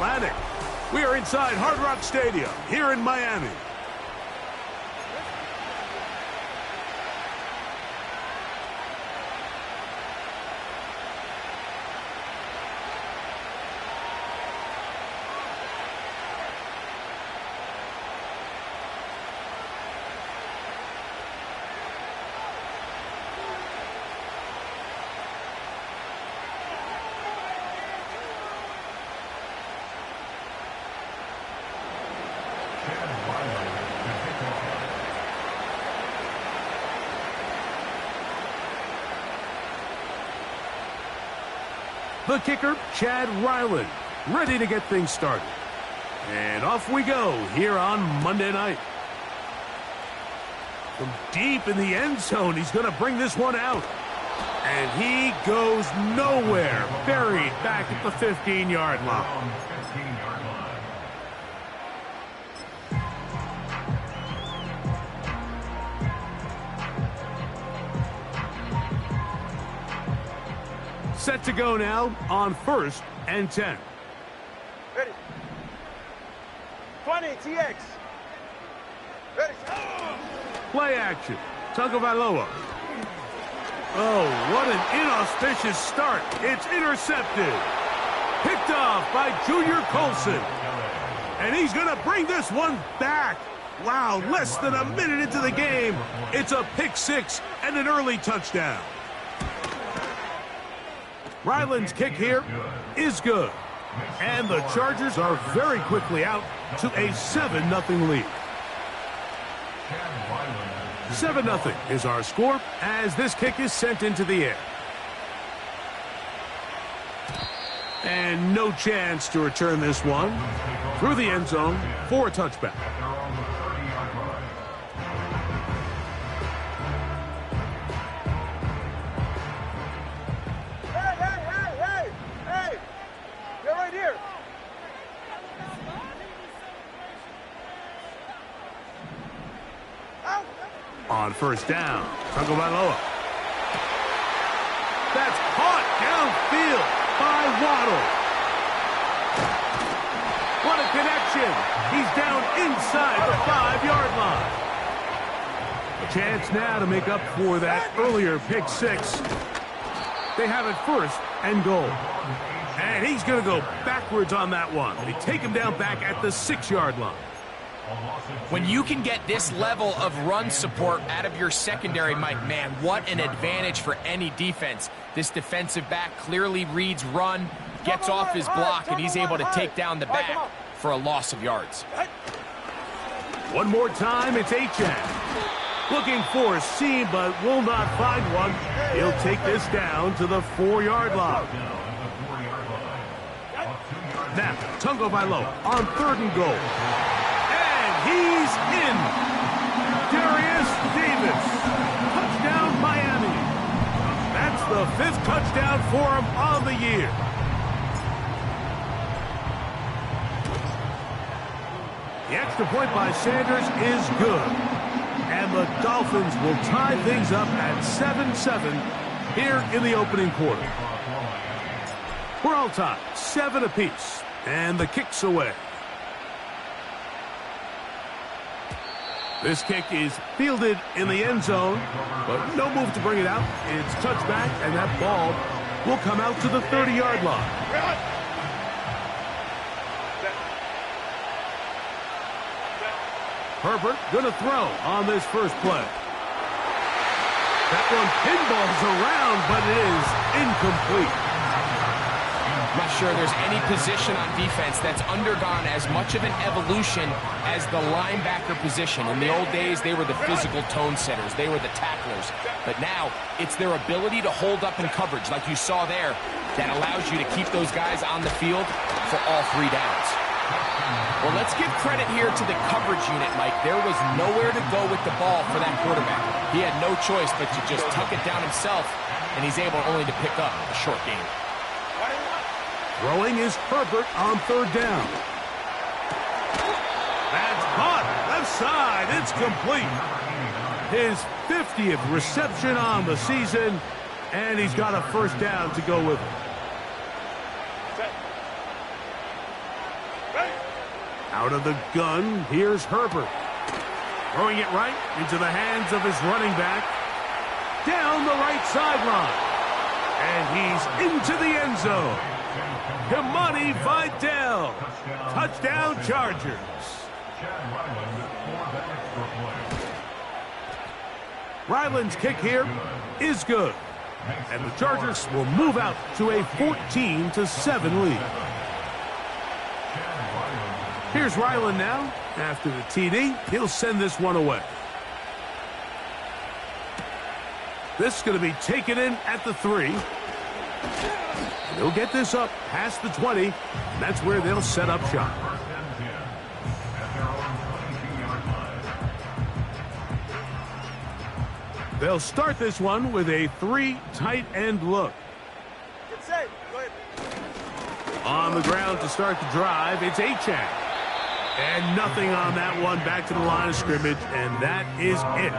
Atlantic. We are inside Hard Rock Stadium here in Miami. The kicker, Chad Ryland, ready to get things started. And off we go here on Monday night. From deep in the end zone, he's going to bring this one out. And he goes nowhere, buried back at the 15-yard line. Set to go now on 1st and 10. Ready. 20, TX. Ready. Play action. Tagovailoa. Oh, what an inauspicious start. It's intercepted. Picked off by Junior Colson. And he's going to bring this one back. Wow, less than a minute into the game. It's a pick six and an early touchdown. Ryland's kick here is good. And the Chargers are very quickly out to a 7-0 lead. 7-0 is our score as this kick is sent into the air. And no chance to return this one through the end zone for a touchback. On 1st down, Tagovailoa. That's caught downfield by Waddle. What a connection. He's down inside the 5-yard line. A chance now to make up for that earlier pick six. They have it 1st and goal. And he's going to go backwards on that one. They take him down back at the 6-yard line. When you can get this level of run support out of your secondary, Mike, man, what an advantage for any defense. This defensive back clearly reads run, gets off his block, and he's able to take down the back for a loss of yards. One more time, it's Achane. Looking for a seam, but will not find one. He'll take this down to the 4-yard line. Now, Tagovailoa on 3rd and goal. He's in. Darius Davis. Touchdown, Miami. That's the 5th touchdown for him on the year. The extra point by Sanders is good. And the Dolphins will tie things up at 7-7 here in the opening quarter. We're all tied, 7 apiece. And the kick's away. This kick is fielded in the end zone, but no move to bring it out. It's touchback, and that ball will come out to the 30-yard line. Herbert going to throw on this first play. That one pinballs around, but it is incomplete. I'm not sure there's any position on defense that's undergone as much of an evolution as the linebacker position. In the old days, they were the physical tone setters. They were the tacklers. But now, it's their ability to hold up in coverage, like you saw there, that allows you to keep those guys on the field for all 3 downs. Well, let's give credit here to the coverage unit, Mike. There was nowhere to go with the ball for that quarterback. He had no choice but to just tuck it down himself, and he's able only to pick up a short gain. Throwing is Herbert on 3rd down. That's caught. Left side. It's complete. His 50th reception on the season, and he's got a 1st down to go with it. Out of the gun, here's Herbert. Throwing it right into the hands of his running back. Down the right sideline. And he's into the end zone. Kimani Vidal. Touchdown Chargers. Ryland's kick here is good. And the Chargers will move out to a 14-7 lead. Here's Ryland now. After the TD, he'll send this one away. This is going to be taken in at the 3. And he'll get this up past the 20. And that's where they'll set up shop. They'll start this one with a 3 tight end look. Get safe. Go ahead. On the ground to start the drive, it's Achane. And nothing on that one, back to the line of scrimmage, and that is it.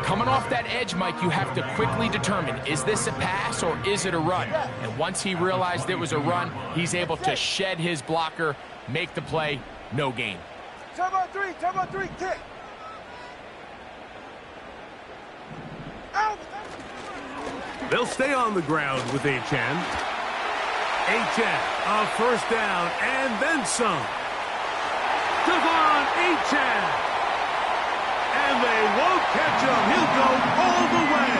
Coming off that edge, Mike, you have to quickly determine, is this a pass or is it a run? And once he realized it was a run, he's able to shed his blocker, make the play, no gain. Turbo 3, kick. Out. They'll stay on the ground with Achane. Achane, a first down, and then some. Devon Achane. And they won't catch him. He'll go all the way.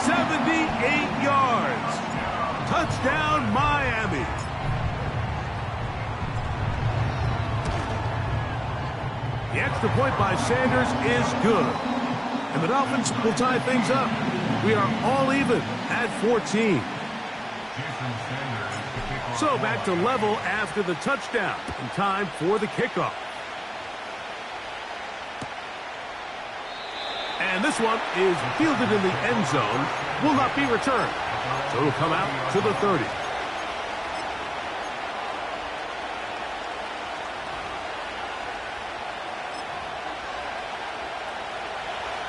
78 yards. Touchdown, Miami. The extra point by Sanders is good. And the Dolphins will tie things up. We are all even at 14. So back to level after the touchdown. And time for the kickoff. And this one is fielded in the end zone. Will not be returned. So it'll come out to the 30.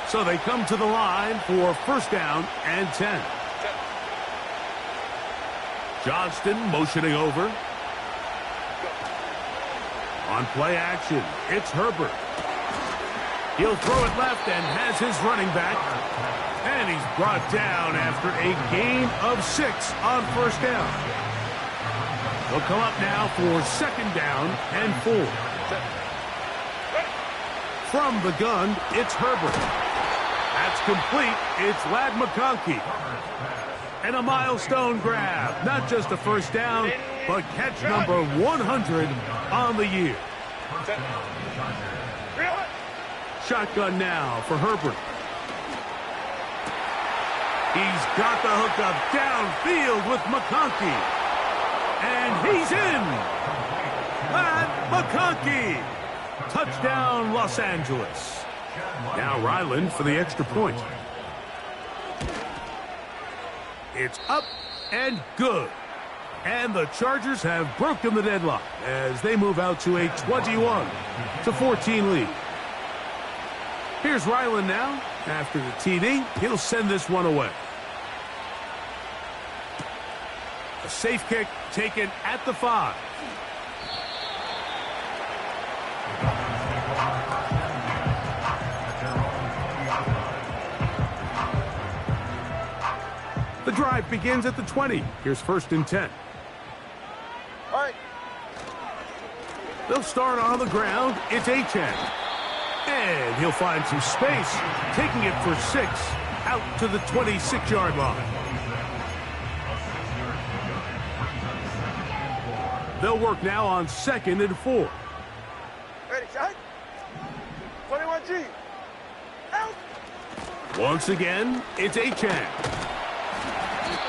So they come to the line for first down and 10. Johnston motioning over. On play action, it's Herbert. He'll throw it left and has his running back. And he's brought down after a gain of 6 on first down. They'll come up now for second down and 4. From the gun, it's Herbert. That's complete. It's Ladd McConkey. And a milestone grab. Not just a first down, but catch number 100 on the year. Shotgun now for Herbert. He's got the hookup downfield with McConkey. And he's in. Ladd McConkey. Touchdown, Los Angeles. Now Ryland for the extra point. It's up and good. And the Chargers have broken the deadlock as they move out to a 21-14 lead. Here's Ryland now. After the TD, he'll send this one away. A safe kick taken at the 5. The drive begins at the 20. Here's first and 10. All right. They'll start on the ground. It's Achane. And he'll find some space, taking it for 6 out to the 26-yard line. They'll work now on second and 4. Ready, shot. 21G. Out. Once again, it's Achane.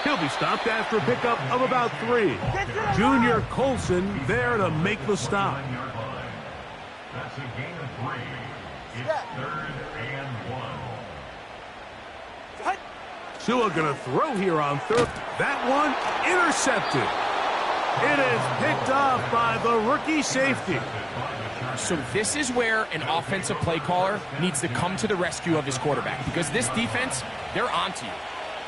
He'll be stopped after a pickup of about 3. Junior Colson there to make the stop. That's a gain of 3. It's 3rd and 1. Tua going to throw here on third. That one intercepted. It is picked off by the rookie safety. So this is where an offensive play caller needs to come to the rescue of his quarterback, because this defense, they're onto you.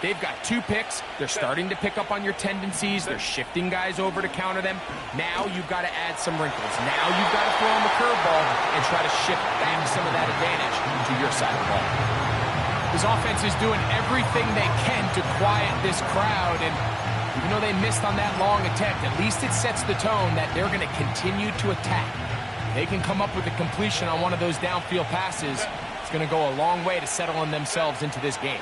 They've got 2 picks. They're starting to pick up on your tendencies. They're shifting guys over to counter them. Now you've got to add some wrinkles. Now you've got to throw them a curveball and try to shift back some of that advantage to your side of the ball. This offense is doing everything they can to quiet this crowd, and even though they missed on that long attempt, at least it sets the tone that they're going to continue to attack. They can come up with a completion on one of those downfield passes. It's going to go a long way to settling themselves into this game.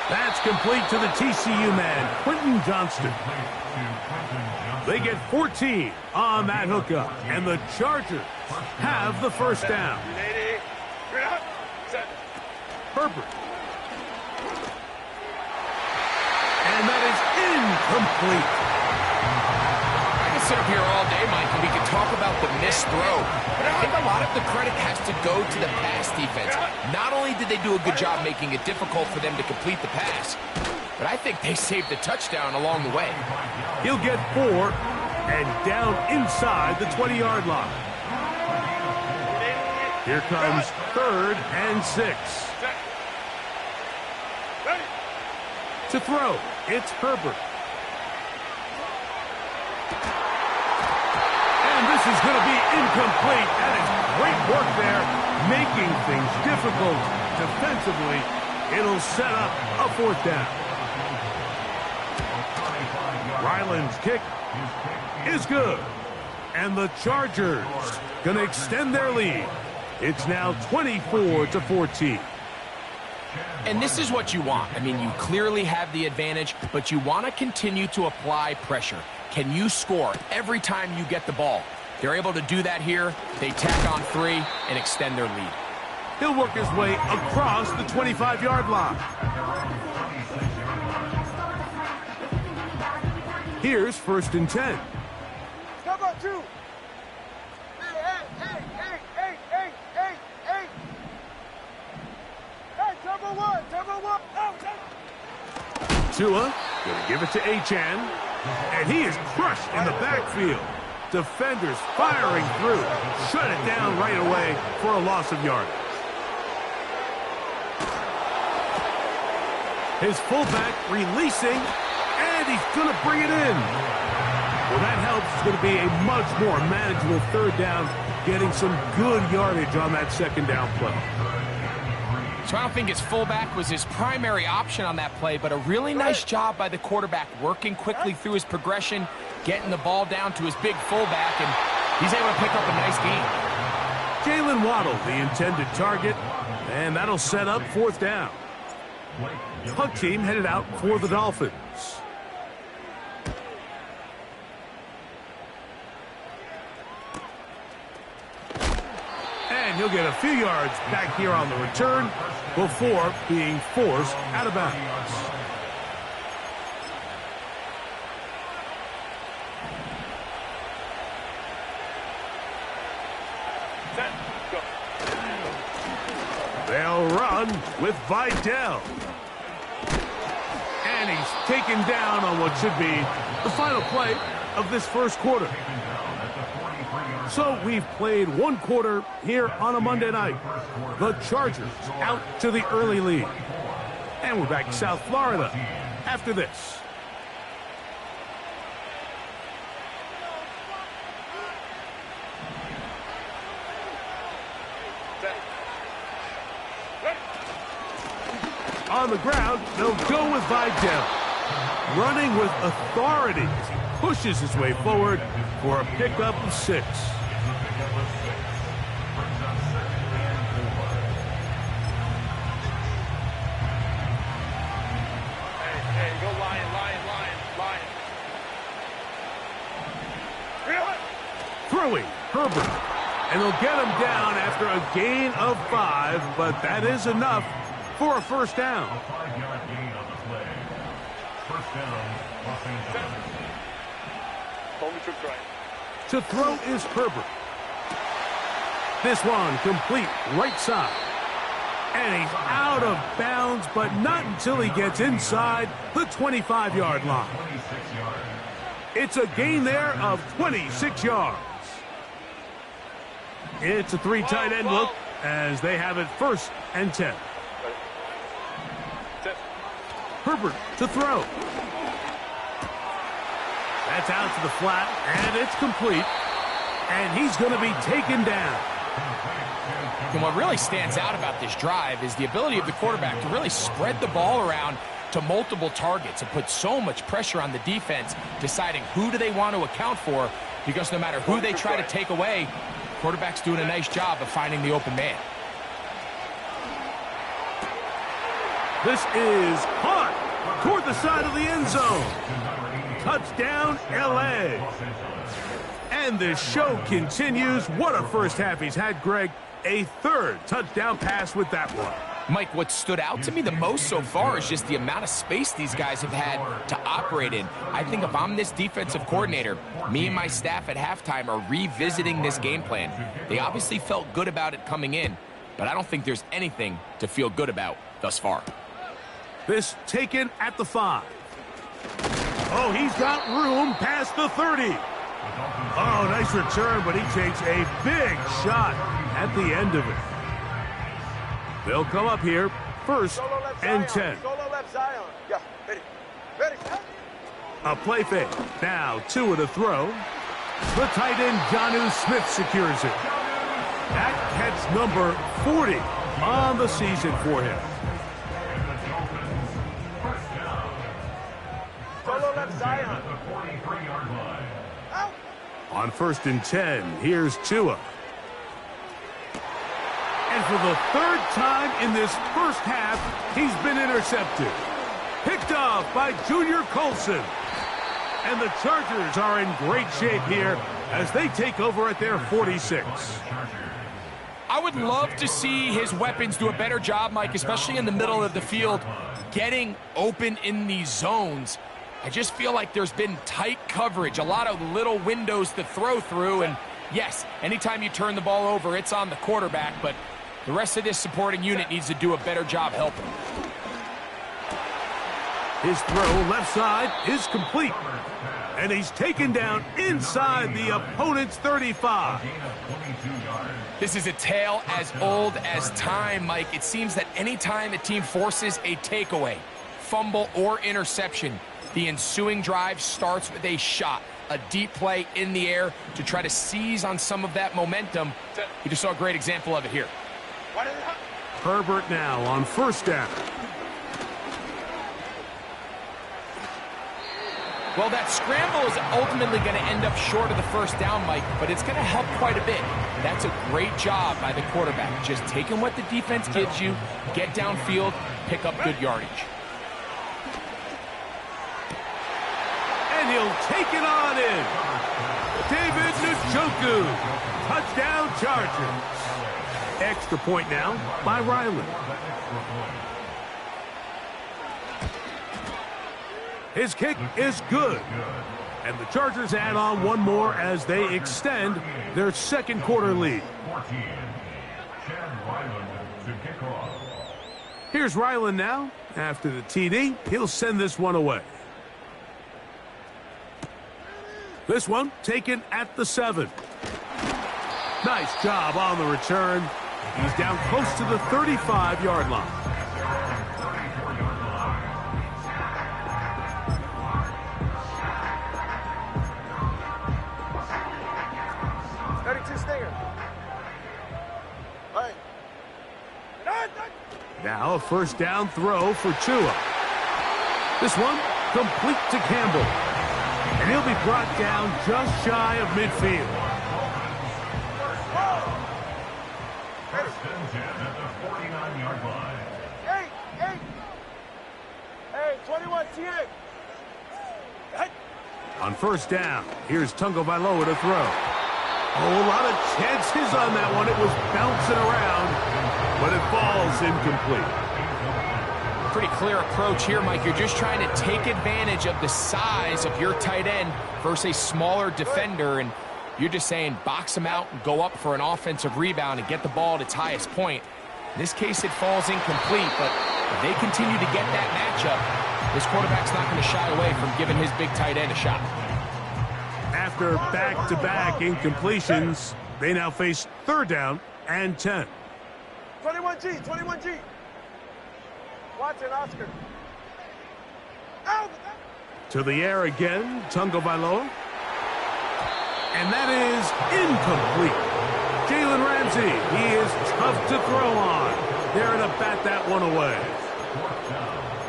That's complete to the TCU man, Quentin Johnston. They get 14 on that hookup, and the Chargers have the first down. Herbert. And that is incomplete. I can sit up here all day, Mike, and we can talk about the missed throw. But I think a lot of the credit has to go to the pass defense. Not only did they do a good job making it difficult for them to complete the pass, but I think they saved the touchdown along the way. He'll get 4 and down inside the 20-yard line. Here comes 3rd and 6. To throw, it's Herbert. And this is going to be incomplete. That is great work there, making things difficult defensively. It'll set up a 4th down. Ryland's kick is good. And the Chargers going to extend their lead. It's now 24-14. And this is what you want. I mean, you clearly have the advantage, but you want to continue to apply pressure. Can you score every time you get the ball? They're able to do that here. They tack on 3 and extend their lead. He'll work his way across the 25-yard line. Here's 1st and 10. How about 2? Tua going to give it to Achane, and he is crushed in the backfield. Defenders firing through. Shut it down right away for a loss of yardage. His fullback releasing, and he's going to bring it in. Well, that helps. It's going to be a much more manageable 3rd down, getting some good yardage on that 2nd down play. So I don't think his fullback was his primary option on that play, but a really nice job by the quarterback working quickly through his progression, getting the ball down to his big fullback, and he's able to pick up a nice gain. Jalen Waddle, the intended target, and that'll set up 4th down. Punt team headed out for the Dolphins. And he'll get a few yards back here on the return before being forced out of bounds. They'll run with Vidal. And he's taken down on what should be the final play of this 1st quarter. So we've played 1 quarter here on a Monday night. The Chargers out to the early lead. And we're back to South Florida after this. On the ground, they'll go with Vidal. Running with authority as he pushes his way forward for a pickup of 6. Hey, go Lion. Throwing, Herbert. And they'll get him down after a gain of 5, but that is enough for a 1st down. A 5-yard gain on the play. 1st down, Los Angeles. To throw is Herbert. This one complete right side. And he's out of bounds, but not until he gets inside the 25-yard line. 26 yards. It's a gain there of 26 yards. It's a 3 tight end look as they have it 1st and 10. Herbert to throw. That's out to the flat, and it's complete. And he's going to be taken down. And what really stands out about this drive is the ability of the quarterback to really spread the ball around to multiple targets and put so much pressure on the defense, deciding who do they want to account for, because no matter who they try to take away, quarterback's doing a nice job of finding the open man. This is caught toward the side of the end zone. Touchdown, L.A. And the show continues. What a first half he's had, Greg. A third touchdown pass with that one. Mike, what stood out to me the most so far is just the amount of space these guys have had to operate in. I think if I'm this defensive coordinator, me and my staff at halftime are revisiting this game plan. They obviously felt good about it coming in, but I don't think there's anything to feel good about thus far. This taken at the 5. Oh, he's got room past the 30. Oh, nice return, but he takes a big shot at the end of it. They'll come up here, first and 10. A play fake. Now Tua to throw. The tight end, Jonnu Smith, secures it. That catch number 40 on the season for him. On first and 10, here's Tua. And for the third time in this first half, he's been intercepted. Picked off by Junior Colson. And the Chargers are in great shape here as they take over at their 46. I would love to see his weapons do a better job, Mike, especially in the middle of the field, getting open in these zones. I just feel like there's been tight coverage, a lot of little windows to throw through, and yes, anytime you turn the ball over, it's on the quarterback, but the rest of this supporting unit needs to do a better job helping. His throw left side is complete, and he's taken down inside the opponent's 35. This is a tale as old as time, Mike. It seems that anytime a team forces a takeaway, fumble, or interception, the ensuing drive starts with a shot, a deep play in the air to try to seize on some of that momentum. You just saw a great example of it here. Herbert now on first down. Well, that scramble is ultimately going to end up short of the first down, Mike, but it's going to help quite a bit. That's a great job by the quarterback. Just taking what the defense gives you, get downfield, pick up good yardage. And he'll take it on in. David Njoku. Touchdown Chargers. Extra point now by Ryland. His kick is good. And the Chargers add on one more as they extend their second quarter lead. Here's Ryland now. After the TD, he'll send this one away. This one taken at the 7. Nice job on the return. He's down close to the 35-yard line. Now a first down throw for Tua. This one complete to Campbell. And he'll be brought down just shy of midfield. First and 10 at the 49-yard line. Hey, 21, T8. On first down, here's Tagovailoa to throw. Oh, a lot of chances on that one. It was bouncing around, but it falls incomplete. Pretty clear approach here, Mike. You're just trying to take advantage of the size of your tight end versus a smaller defender, and you're just saying box him out and go up for an offensive rebound and get the ball at its highest point. In this case, it falls incomplete, but if they continue to get that matchup, this quarterback's not going to shy away from giving his big tight end a shot. After back-to-back incompletions, they now face third down and 10. 21G. Watch it, Oscar. To the air again, Tagovailoa. And that is incomplete. Jalen Ramsey, he is tough to throw on. They're to bat that one away.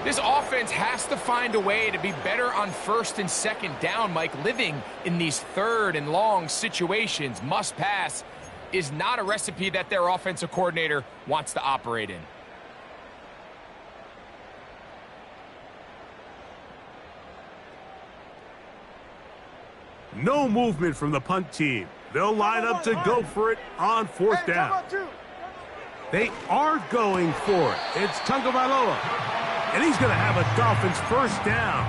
This offense has to find a way to be better on first and second down, Mike. Living in these third and long situations, must pass, is not a recipe that their offensive coordinator wants to operate in. No movement from the punt team. They'll line up to go for it on fourth down. They are going for it. It's Tagovailoa. And he's going to have a Dolphins first down.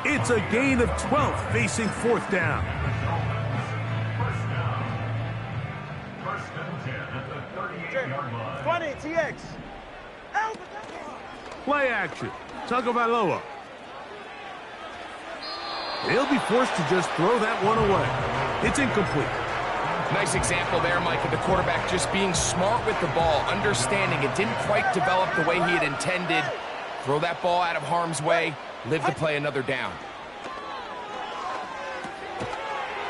It's a gain of 12 facing fourth down. First and 10 at the 38-yard line. 20, TX. Play action. Tagovailoa. They'll be forced to just throw that one away. It's incomplete. Nice example there, Mike, of the quarterback just being smart with the ball, understanding it didn't quite develop the way he had intended. Throw that ball out of harm's way, live to play another down.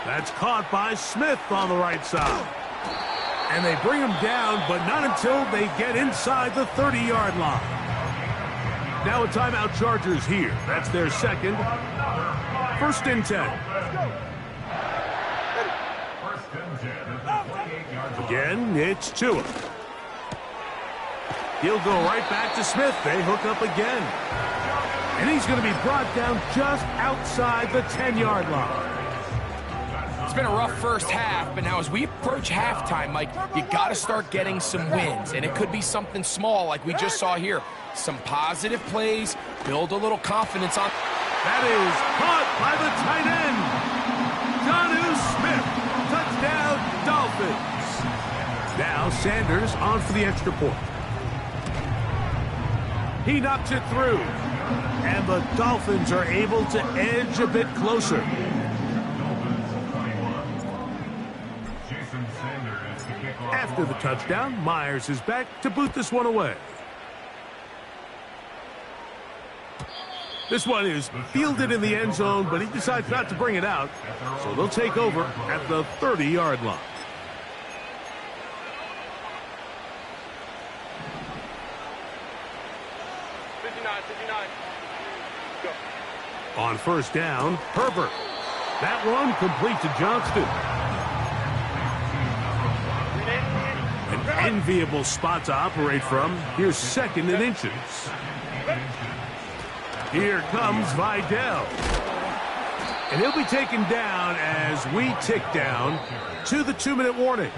That's caught by Smith on the right side. And they bring him down, but not until they get inside the 30-yard line. Now a timeout, Chargers here. That's their second. First and 10. Again, it's Tua. He'll go right back to Smith. They hook up again. And he's going to be brought down just outside the 10-yard line. It's been a rough first half, but now as we approach halftime, Mike, you got to start getting some wins. And it could be something small like we just saw here. Some positive plays, build a little confidence on. That is caught by the tight end. Jonnu Smith. Touchdown, Dolphins. Now Sanders on for the extra point. He knocks it through. And the Dolphins are able to edge a bit closer. After the touchdown, Myers is back to boot this one away. This one is fielded in the end zone, but he decides not to bring it out. So they'll take over at the 30-yard line. On first down, Herbert. That one complete to Johnston. An enviable spot to operate from. Here's second and inches. Here comes Vidal. And he'll be taken down as we tick down to the 2-minute warning.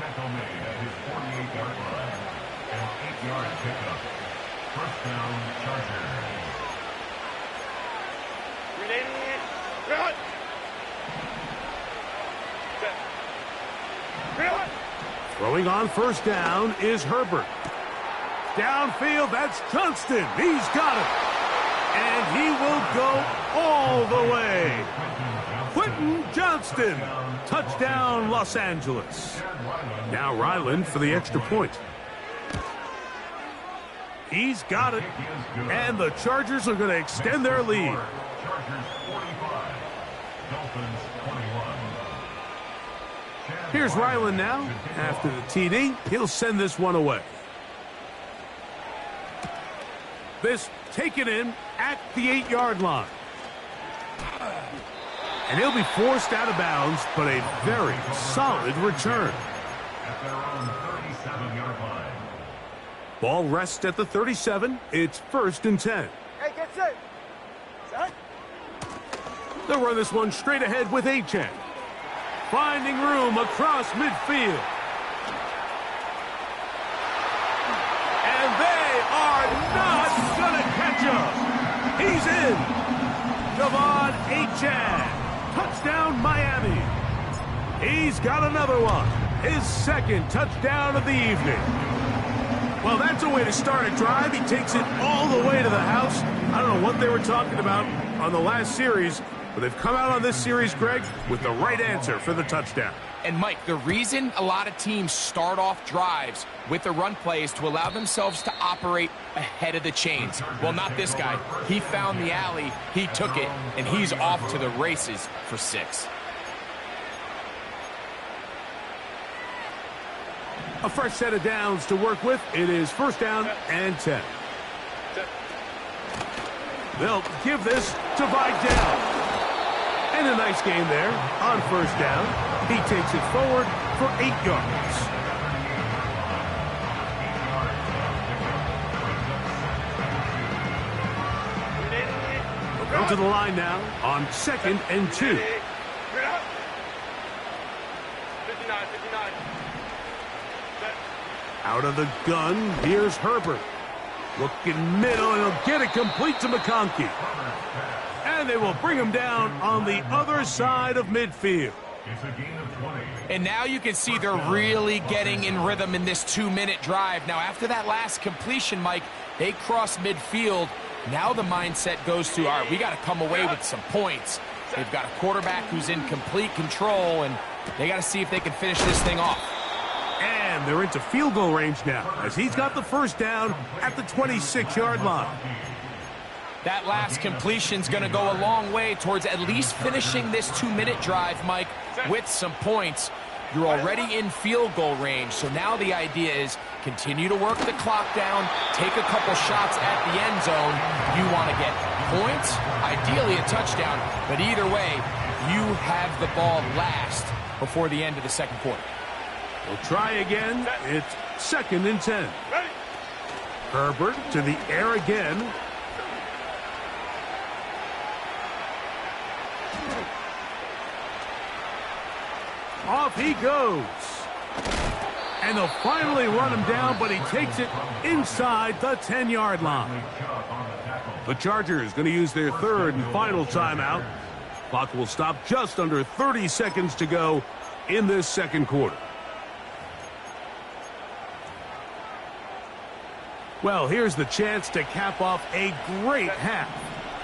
Throwing on first down is Herbert. Downfield, that's Johnston. He's got it. And he will go all the way. Quentin Johnston. Touchdown, Los Angeles. Now Ryland for the extra point. He's got it. And the Chargers are going to extend their lead. Here's Ryland now. After the TD, he'll send this one away. This taken in at the 8-yard line. And he'll be forced out of bounds, but a very solid return. At their own 37-yard line. Ball rests at the 37. It's first and 10. Hey, get set. Set. They'll run this one straight ahead with Achane. Finding room across midfield. And they are not going to catch up. He's in. Javon Achane. Touchdown, Miami. He's got another one. His second touchdown of the evening. Well, that's a way to start a drive. He takes it all the way to the house. I don't know what they were talking about on the last series, but they've come out on this series, Greg, with the right answer for the touchdown. And, Mike, the reason a lot of teams start off drives with the run play is to allow themselves to operate ahead of the chains. Well, not this guy. He found the alley, he took it, and he's off to the races for 6. A fresh set of downs to work with. It is first down and 10. They'll give this to Vidal. And a nice game there on first down. He takes it forward for 8 yards. Go to the line now on 2nd and 2. 59. Out of the gun, here's Herbert. Looking middle, and he'll get it complete to McConkey. And they will bring him down on the other side of midfield. And now you can see they're really getting in rhythm in this 2-minute drive. Now, after that last completion, Mike, they cross midfield. Now the mindset goes to, all right, we got to come away with some points. They've got a quarterback who's in complete control, and they got to see if they can finish this thing off. And they're into field goal range now, as he's got the first down at the 26-yard line. That last completion's going to go a long way towards at least finishing this 2-minute drive, Mike, with some points. You're already in field goal range, so now the idea is continue to work the clock down, take a couple shots at the end zone. You want to get points, ideally a touchdown, but either way, you have the ball last before the end of the second quarter. We'll try again. It's 2nd and 10. Herbert to the air again. Off he goes. And they'll finally run him down, but he takes it inside the 10-yard line. The Chargers going to use their 3rd and final timeout. Clock will stop just under 30 seconds to go in this second quarter. Well, here's the chance to cap off a great half.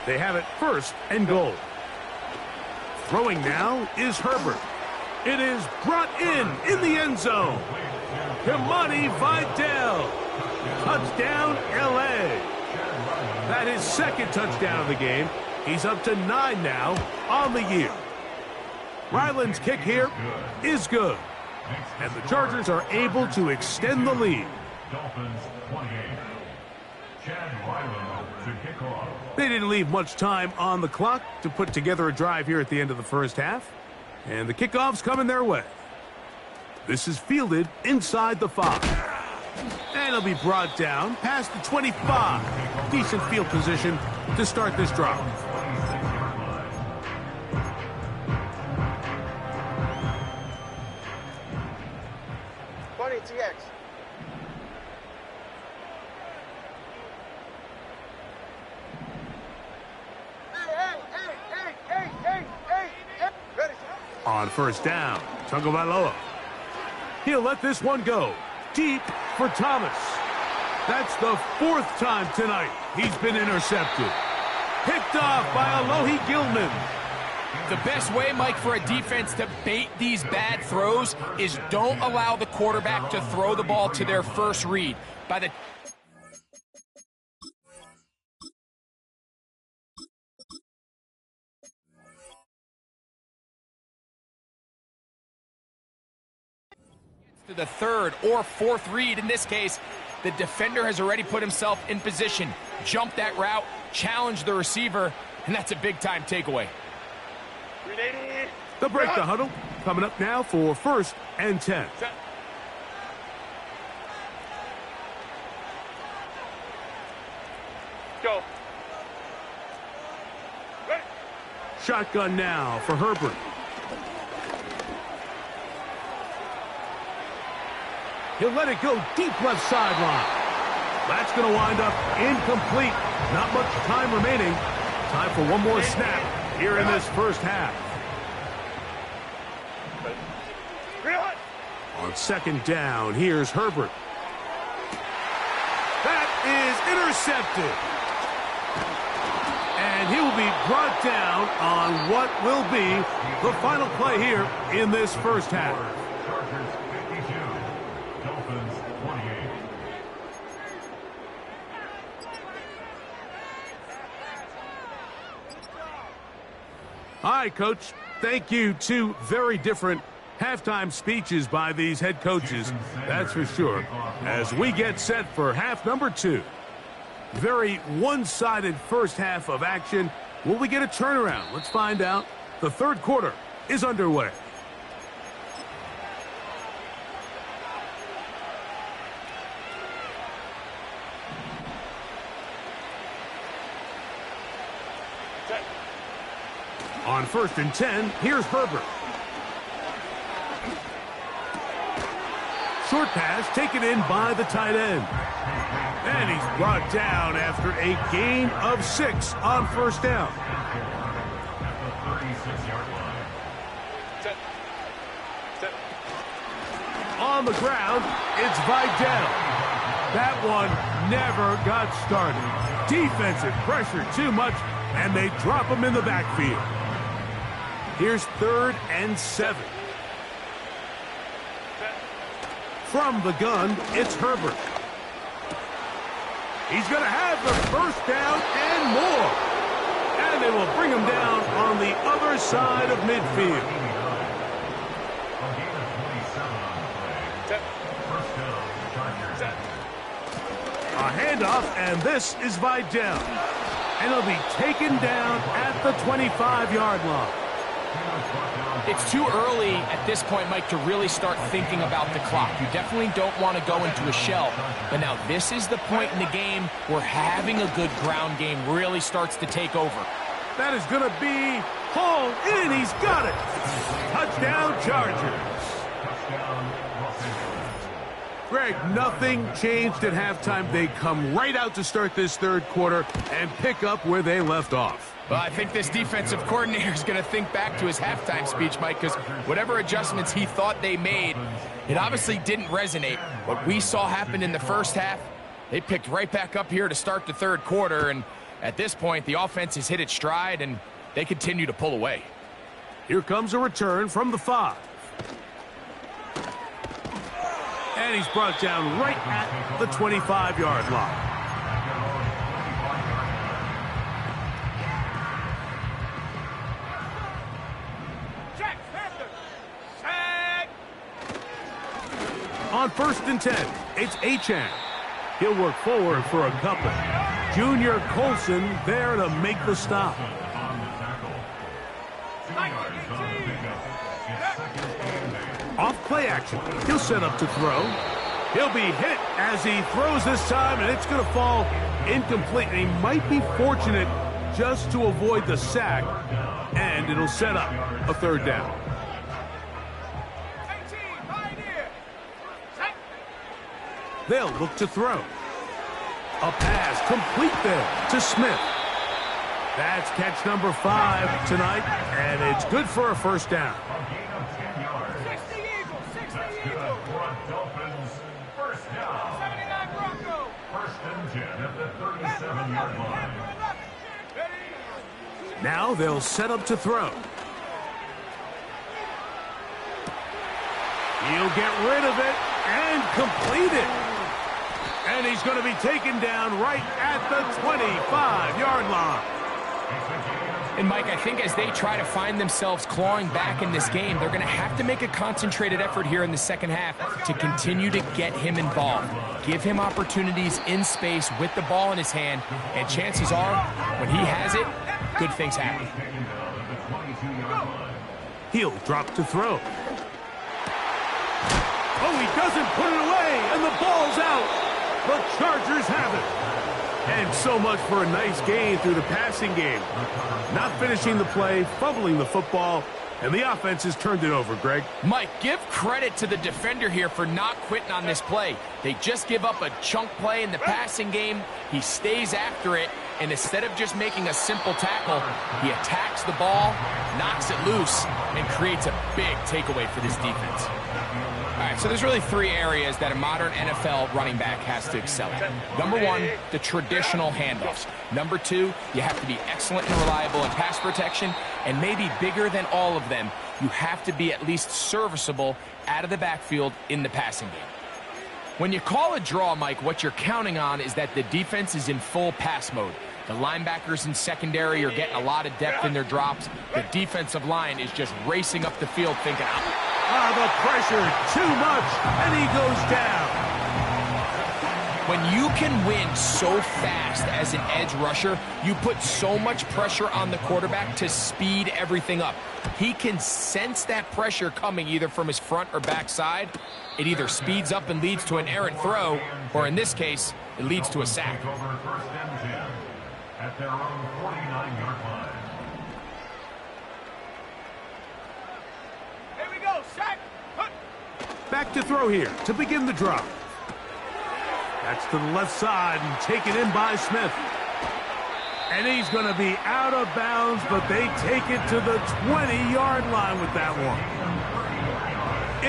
They have it 1st and goal. Throwing now is Herbert. It is brought in the end zone. Kimani Vidal. Touchdown, L.A. That is 2nd touchdown of the game. He's up to 9 now on the year. Ryland's kick here is good. And the Chargers are able to extend the lead. Dolphins 28. Chad Ryland to kick off. They didn't leave much time on the clock to put together a drive here at the end of the first half. And the kickoff's coming their way. This is fielded inside the 5. And it'll be brought down past the 25. Decent field position to start this drive. TX. On first down, Tagovailoa. He'll let this one go deep for Thomas. That's the 4th time tonight he's been intercepted. Picked off by Alohi Gilman. The best way, Mike, for a defense to bait these bad throws is don't allow the quarterback to throw the ball to their first read. By the to the 3rd or 4th read, in this case, the defender has already put himself in position, jump that route, challenge the receiver, and that's a big-time takeaway. They'll break the huddle. Coming up now for 1st and 10. Go. Shotgun now for Herbert. He'll let it go deep left sideline. That's going to wind up incomplete. Not much time remaining. Time for one more snap here in this first half. On 2nd down, here's Herbert. That is intercepted. And he will be brought down on what will be the final play here in this first half. Chargers 52. Dolphins 28. All right, Coach. Thank you. Two very different halftime speeches by these head coaches, that's for sure, as we get set for half number 2. Very one-sided first half of action. Will we get a turnaround? Let's find out. The third quarter is underway. On 1st and 10, here's Herbert. Short pass taken in by the tight end. And he's brought down after a gain of 6 on first down. On the ground, it's Vidal. That one never got started. Defensive pressure too much, and they drop him in the backfield. Here's 3rd and 7. From the gun, it's Herbert. He's going to have the first down and more. And they will bring him down on the other side of midfield. A handoff, and this is Vidal. And he'll be taken down at the 25-yard line. It's too early at this point, Mike, to really start thinking about the clock. You definitely don't want to go into a shell. But now this is the point in the game where having a good ground game really starts to take over. That is going to be hauled in. He's got it. Touchdown, Chargers. Greg, nothing changed at halftime. They come right out to start this third quarter and pick up where they left off. Well, I think this defensive coordinator is going to think back to his halftime speech, Mike, because whatever adjustments he thought they made, it obviously didn't resonate. What we saw happen in the first half, they picked right back up here to start the third quarter, and at this point, the offense has hit its stride, and they continue to pull away. Here comes a return from the 5. And he's brought down right at the 25-yard line. On 1st and 10, it's Achane. He'll work forward for a couple. Junior Colson there to make the stop. Off play action. He'll set up to throw. He'll be hit as he throws this time, and it's going to fall incomplete. And he might be fortunate just to avoid the sack, and it'll set up a third down. They'll look to throw. A pass complete there to Smith. That's catch number 5 tonight, and it's good for a first down. Now they'll set up to throw. He'll get rid of it and complete it. And he's going to be taken down right at the 25-yard line. And, Mike, I think as they try to find themselves clawing back in this game, they're going to have to make a concentrated effort here in the second half to continue to get him involved. Give him opportunities in space with the ball in his hand, and chances are, when he has it, good things happen. He'll drop to throw. Oh, he doesn't put it away, and the ball's out. The Chargers have it. And so much for a nice gain through the passing game. Not finishing the play, fumbling the football, and the offense has turned it over, Greg. Mike, give credit to the defender here for not quitting on this play. They just give up a chunk play in the passing game. He stays after it, and instead of just making a simple tackle, he attacks the ball, knocks it loose, and creates a big takeaway for this defense. All right, so there's really 3 areas that a modern NFL running back has to excel at. Number 1, the traditional handoffs. Number 2, you have to be excellent and reliable in pass protection, and maybe bigger than all of them, you have to be at least serviceable out of the backfield in the passing game. When you call a draw, Mike, what you're counting on is that the defense is in full pass mode. The linebackers in secondary are getting a lot of depth in their drops. The defensive line is just racing up the field thinking, the pressure, too much, and he goes down. when you can win so fast as an edge rusher, you put so much pressure on the quarterback to speed everything up. He can sense that pressure coming either from his front or back side. It either speeds up and leads to an errant throw, or in this case, it leads to a sack. At their own 49-yard line. Here we go, sack. Back to throw here to begin the drive. That's to the left side and taken in by Smith. And he's going to be out of bounds, but they take it to the 20-yard line with that one.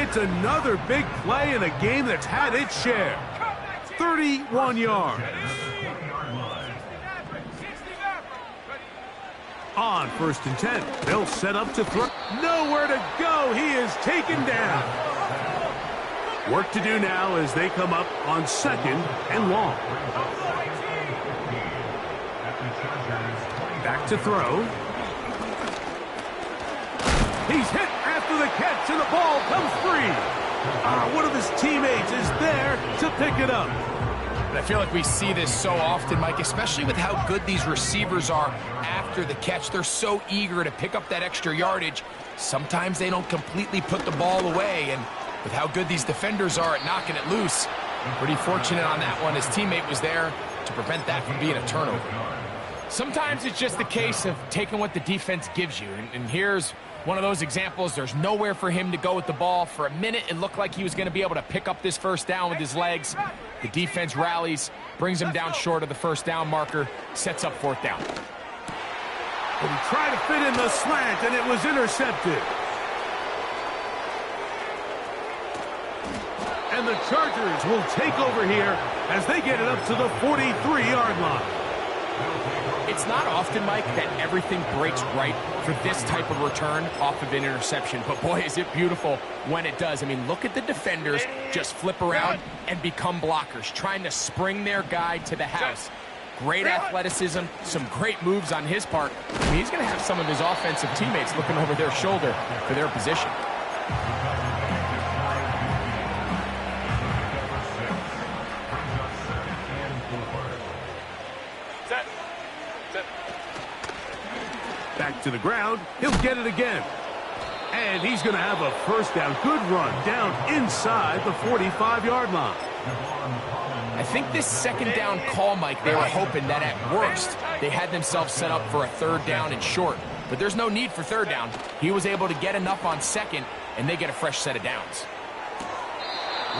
It's another big play in a game that's had its share. 31 yards. On 1st and 10, they'll set up to throw. Nowhere to go. He is taken down. Work to do now as they come up on 2nd and long. Back to throw. He's hit after the catch, and the ball comes free. One of his teammates is there to pick it up. And I feel like we see this so often, Mike, especially with how good these receivers are after the catch. They're so eager to pick up that extra yardage. Sometimes they don't completely put the ball away, and with how good these defenders are at knocking it loose, pretty fortunate on that one. His teammate was there to prevent that from being a turnover. Sometimes it's just the case of taking what the defense gives you, and here's one of those examples. There's nowhere for him to go with the ball. For a minute, it looked like he was going to be able to pick up this first down with his legs. The defense rallies, brings him down short of the first down marker, sets up 4th down. And he tried to fit in the slant, and it was intercepted. And the Chargers will take over here as they get it up to the 43-yard line. It's not often, Mike, that everything breaks right for this type of return off of an interception. But, boy, is it beautiful when it does. I mean, look at the defenders just flip around and become blockers, trying to spring their guy to the house. Great athleticism, some great moves on his part. I mean, he's going to have some of his offensive teammates looking over their shoulder for their position. Back to the ground. He'll get it again. And he's going to have a first down. Good run down inside the 45-yard line. I think this 2nd down call, Mike, they were hoping that at worst they had themselves set up for a 3rd down and short. But there's no need for 3rd down. He was able to get enough on 2nd, and they get a fresh set of downs.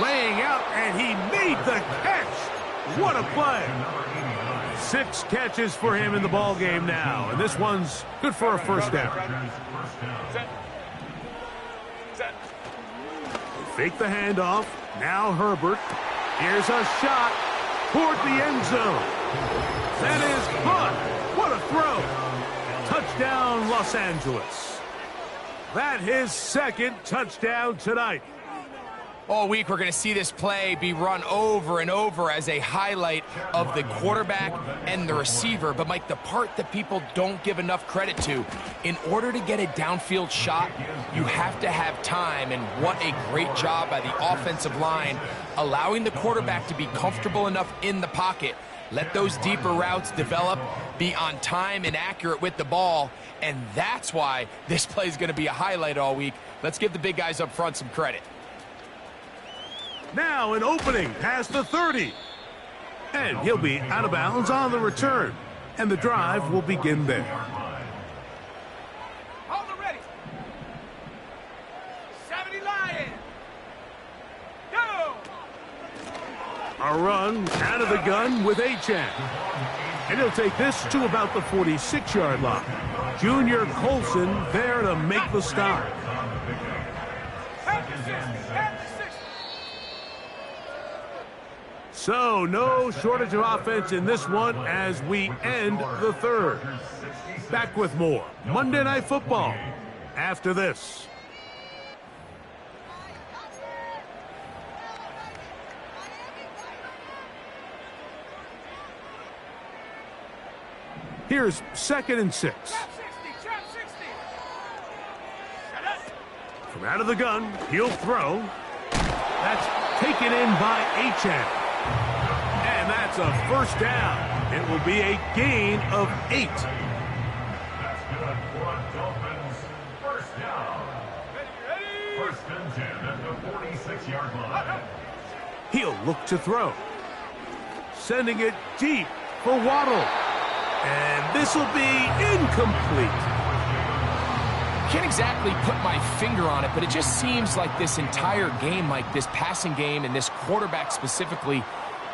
Laying out, and he made the catch. What a play. 6 catches for him in the ball game now, and this one's good for a first down. Fake the handoff. Now Herbert. Here's a shot toward the end zone. That is caught. What a throw. Touchdown, Los Angeles. That his 2nd touchdown tonight. All week, we're going to see this play be run over and over as a highlight of the quarterback and the receiver. But, Mike, the part that people don't give enough credit to, in order to get a downfield shot, you have to have time. And what a great job by the offensive line, allowing the quarterback to be comfortable enough in the pocket. Let those deeper routes develop, be on time and accurate with the ball. And that's why this play is going to be a highlight all week. Let's give the big guys up front some credit. Now an opening past the 30. And he'll be out of bounds on the return. And the drive will begin there. Hold it ready. 70 Lions. Go. A run out of the gun with Achane. And he'll take this to about the 46-yard line. Junior Colson there to make the stop. So, no shortage of offense in this one as we end the 3rd. Back with more Monday Night Football after this. Here's 2nd and 6. Trap 60, trap 60. Shut up. From out of the gun, he'll throw. That's taken in by Achane. And that's a first down. It will be a gain of 8. That's good for a Dolphins first down. Ready? First and 10 at the 46-yard line. He'll look to throw. Sending it deep for Waddle. And this will be incomplete. Can't exactly put my finger on it, but it just seems like this entire game, Mike, this passing game and this quarterback specifically,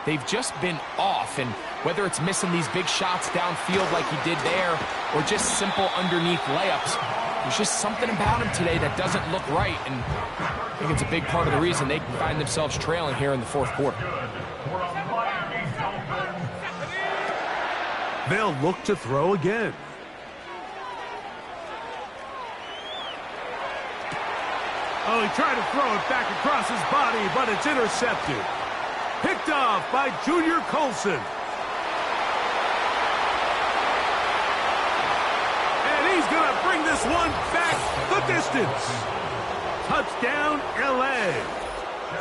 they've just been off. And whether it's missing these big shots downfield like he did there or just simple underneath layups, there's just something about him today that doesn't look right. And I think it's a big part of the reason they can find themselves trailing here in the fourth quarter. They'll look to throw again. Oh, he tried to throw it back across his body, but it's intercepted. Picked off by Junior Colson. And he's going to bring this one back the distance. Touchdown, L.A.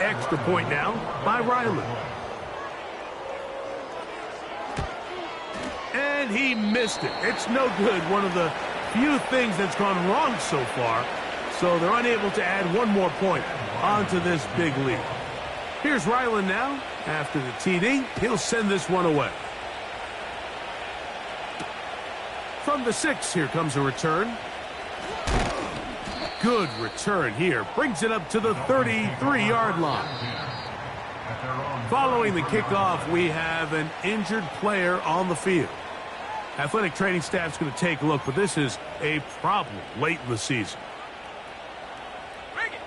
Extra point now by Ryland. And he missed it. It's no good. One of the few things that's gone wrong so far. So they're unable to add one more point onto this big lead. Here's Ryland now. After the TD, he'll send this one away. From the 6, here comes a return. Good return here. Brings it up to the 33-yard line. Following the kickoff, we have an injured player on the field. Athletic training staff's going to take a look, but this is a problem late in the season. Bring it.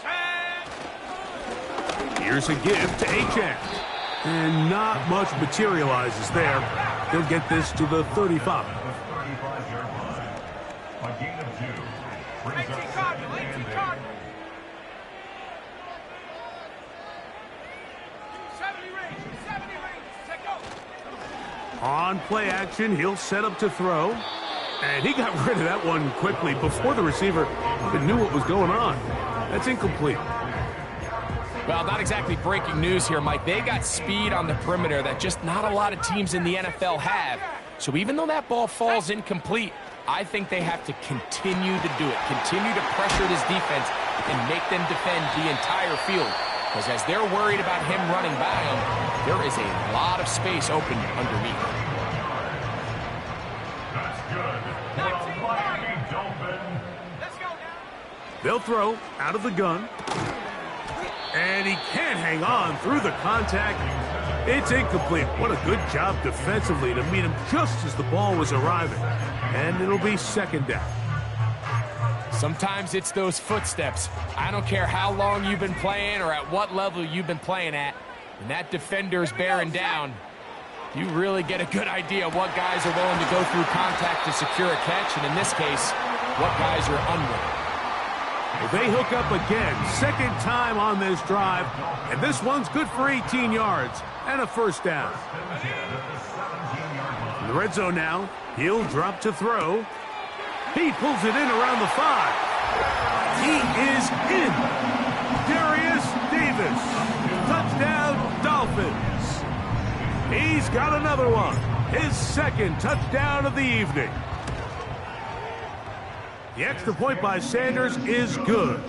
Set. Here's a give to Achane. And not much materializes there. He'll get this to the 35. A gain of 2. 18 Cardinal, 18 Cardinal. 70 range, 70 range. Take over. On play action, he'll set up to throw. And he got rid of that one quickly before the receiver even knew what was going on. That's incomplete. Well, not exactly breaking news here, Mike. They got speed on the perimeter that just not a lot of teams in the NFL have. So even though that ball falls incomplete, I think they have to continue to do it. Continue to pressure this defense and make them defend the entire field. Because as they're worried about him running by them, there is a lot of space open underneath. That's good. For a Miami Dolphin. Let's go now. They'll throw out of the gun. And he can't hang on through the contact. It's incomplete. What a good job defensively to meet him just as the ball was arriving. And it'll be second down. Sometimes it's those footsteps. I don't care how long you've been playing or at what level you've been playing at. When that defender's bearing down, you really get a good idea of what guys are willing to go through contact to secure a catch, and in this case, what guys are unwilling. Well, they hook up again, second time on this drive, and this one's good for 18 yards and a first down. In the red zone now, he'll drop to throw. He pulls it in around the 5. He is in. Darius Davis. Touchdown, Dolphins. He's got another one. His second touchdown of the evening. The extra point by Sanders is good.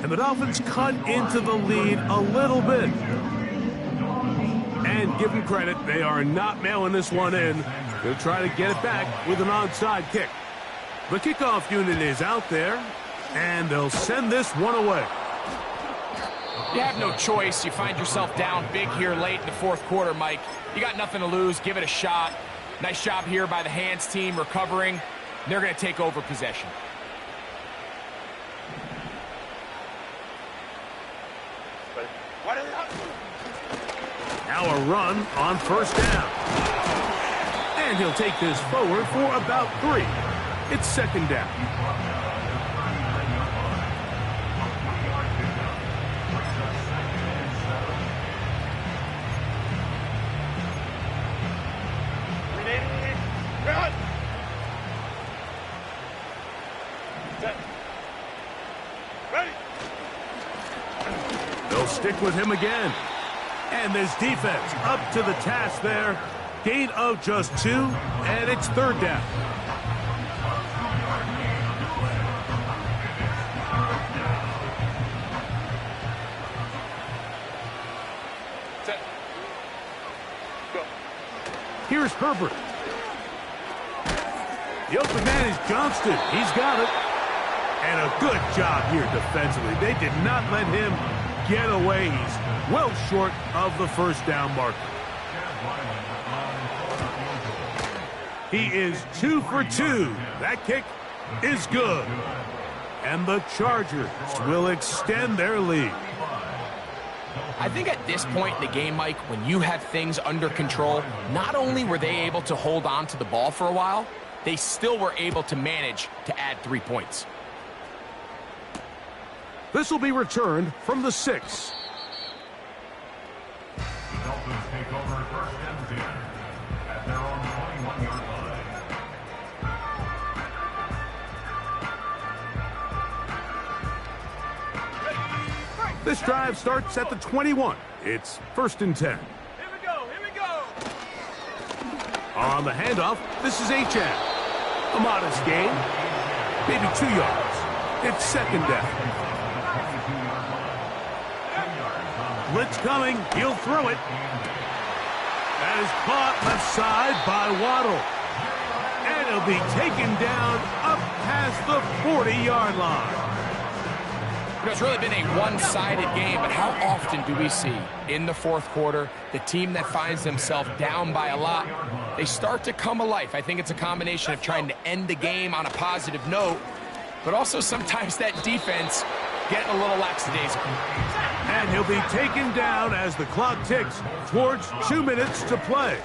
And the Dolphins cut into the lead a little bit. And give them credit, they are not mailing this one in. They'll try to get it back with an onside kick. The kickoff unit is out there, and they'll send this one away. You have no choice. You find yourself down big here late in the fourth quarter, Mike. You got nothing to lose. Give it a shot. Nice job here by the hands team recovering. They're going to take over possession. Now a run on first down. And he'll take this forward for about 3. It's second down. They'll stick with him again. And this defense up to the task there. Gain of just 2, and it's 3rd down. Here's Herbert. The open man is Johnston. He's got it. And a good job here defensively. They did not let him get away. He's well short of the 1st down marker. He is 2 for 2. That kick is good. And the Chargers will extend their lead. I think at this point in the game, Mike, when you have things under control, not only were they able to hold on to the ball for a while, they still were able to manage to add 3 points. This will be returned from the 6. The Dolphins take over 1st and 10 at their own 21-yard line. This drive starts at the 21. It's 1st and 10. Here we go, here we go. On the handoff, this is Achane. A modest gain, maybe 2 yards. It's 2nd down. Blitz coming, he'll throw it. That is caught left side by Waddle. And he'll be taken down up past the 40-yard line. You know, it's really been a one-sided game, but how often do we see in the 4th quarter the team that finds themselves down by a lot, they start to come alive. I think it's a combination of trying to end the game on a positive note, but also sometimes that defense getting a little lackadaisical. And he'll be taken down as the clock ticks towards 2 minutes to play.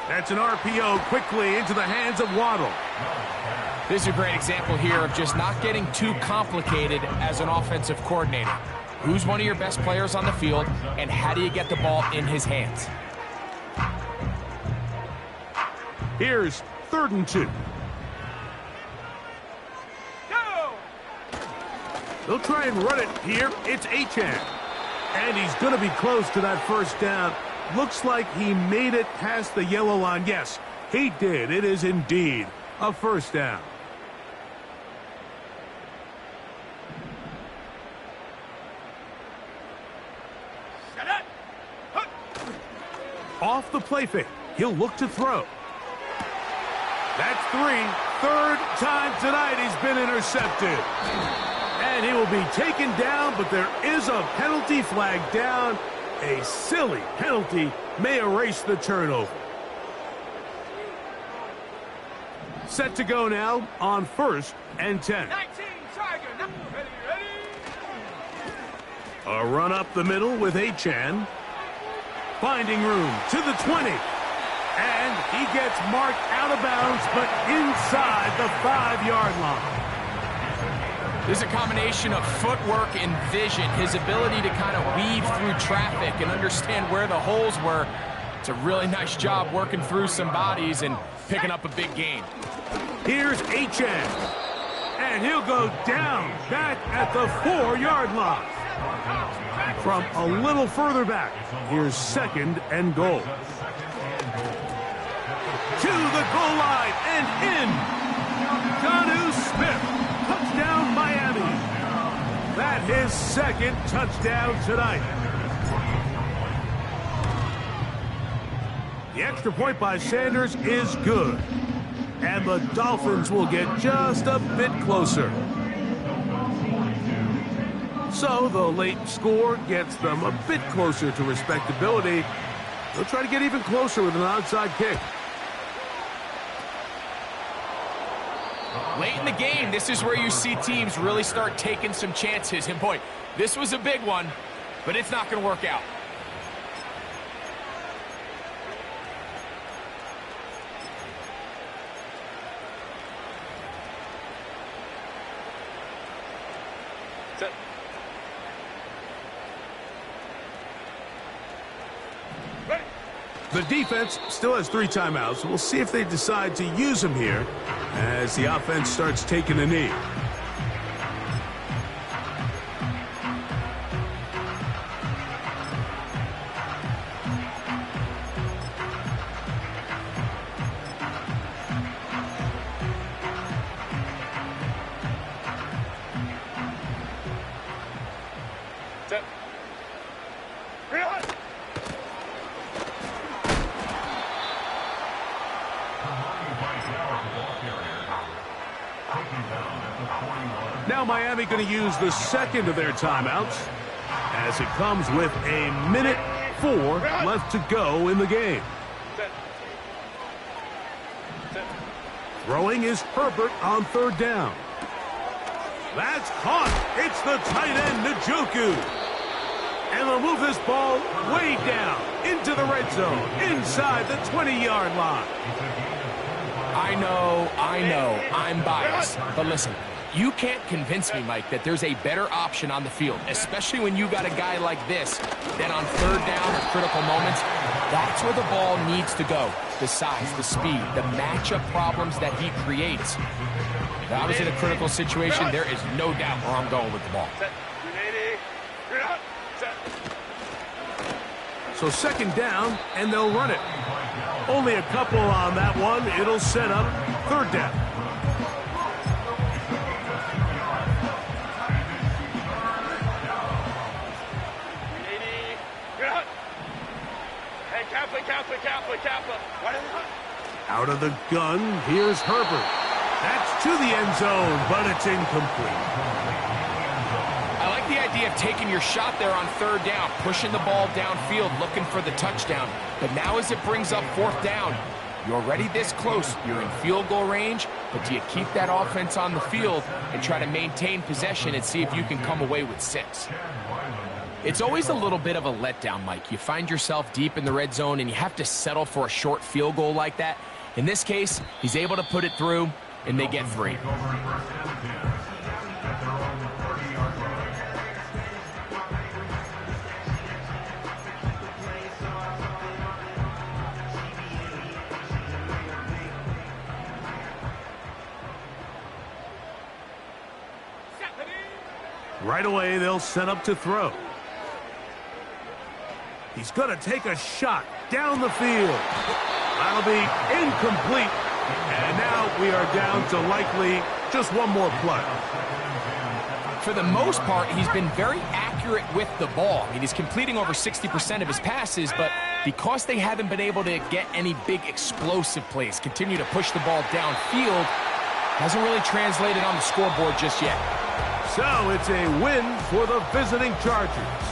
That's an RPO quickly into the hands of Waddle. This is a great example here of just not getting too complicated as an offensive coordinator. Who's one of your best players on the field, and how do you get the ball in his hands? Here's 3rd and 2. Go! They'll try and run it here. It's Achane. And he's going to be close to that 1st down. Looks like he made it past the yellow line. Yes, he did. It is indeed a 1st down. Off the play fake, he'll look to throw. That's 3. 3rd time tonight he's been intercepted. And he will be taken down, but there is a penalty flag down. A silly penalty may erase the turnover. Set to go now on 1st and 10. 19, Tiger. Ready, ready. A run up the middle with Achane. Finding room to the 20. And he gets marked out of bounds, but inside the 5-yard line. This is a combination of footwork and vision, his ability to kind of weave through traffic and understand where the holes were. It's a really nice job working through some bodies and picking up a big gain. Here's Achane. And he'll go down back at the 4-yard line. From a little further back, here's 2nd and goal. To the goal line and in. Jonnu Smith, touchdown Miami. That his 2nd touchdown tonight. The extra point by Sanders is good. And the Dolphins will get just a bit closer. So the late score gets them a bit closer to respectability. They'll try to get even closer with an onside kick. Late in the game, this is where you see teams really start taking some chances. And boy, this was a big one, but it's not going to work out. The defense still has 3 timeouts. We'll see if they decide to use them here as the offense starts taking a knee. Now Miami going to use the second of their timeouts as it comes with 1:04 left to go in the game. Throwing is Herbert on 3rd down. That's caught. It's the tight end, Njoku. And they'll move this ball way down into the red zone, inside the 20-yard line. I know, I'm biased. But listen, you can't convince me, Mike, that there's a better option on the field, especially when you got a guy like this, that on 3rd down or critical moments, that's where the ball needs to go. The size, the speed, the matchup problems that he creates. If I was in a critical situation, there is no doubt where I'm going with the ball. So 2nd down, and they'll run it. Only a couple on that one. It'll set up 3rd down. Out of the gun, here's Herbert. That's to the end zone, but it's incomplete. I like the idea of taking your shot there on 3rd down, pushing the ball downfield, looking for the touchdown. But now as it brings up 4th down, you're already this close. You're in field goal range, but do you keep that offense on the field and try to maintain possession and see if you can come away with 6? It's always a little bit of a letdown, Mike. You find yourself deep in the red zone and you have to settle for a short field goal like that. In this case, he's able to put it through, and they get 3. Right away, they'll set up to throw. He's going to take a shot down the field. That'll be incomplete. And now we are down to likely just one more play. For the most part, he's been very accurate with the ball. I mean, he's completing over 60% of his passes, but because they haven't been able to get any big explosive plays, continue to push the ball downfield, hasn't really translated on the scoreboard just yet. So it's a win for the visiting Chargers.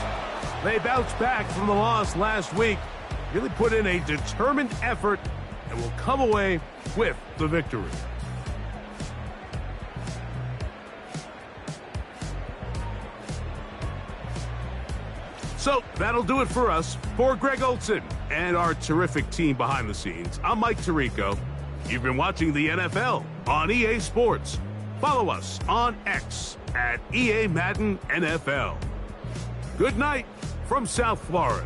They bounced back from the loss last week, really put in a determined effort, and will come away with the victory. So that'll do it for us. For Greg Olson and our terrific team behind the scenes, I'm Mike Tirico. You've been watching the NFL on EA Sports. Follow us on X at EA Madden NFL. Good night from South Florida.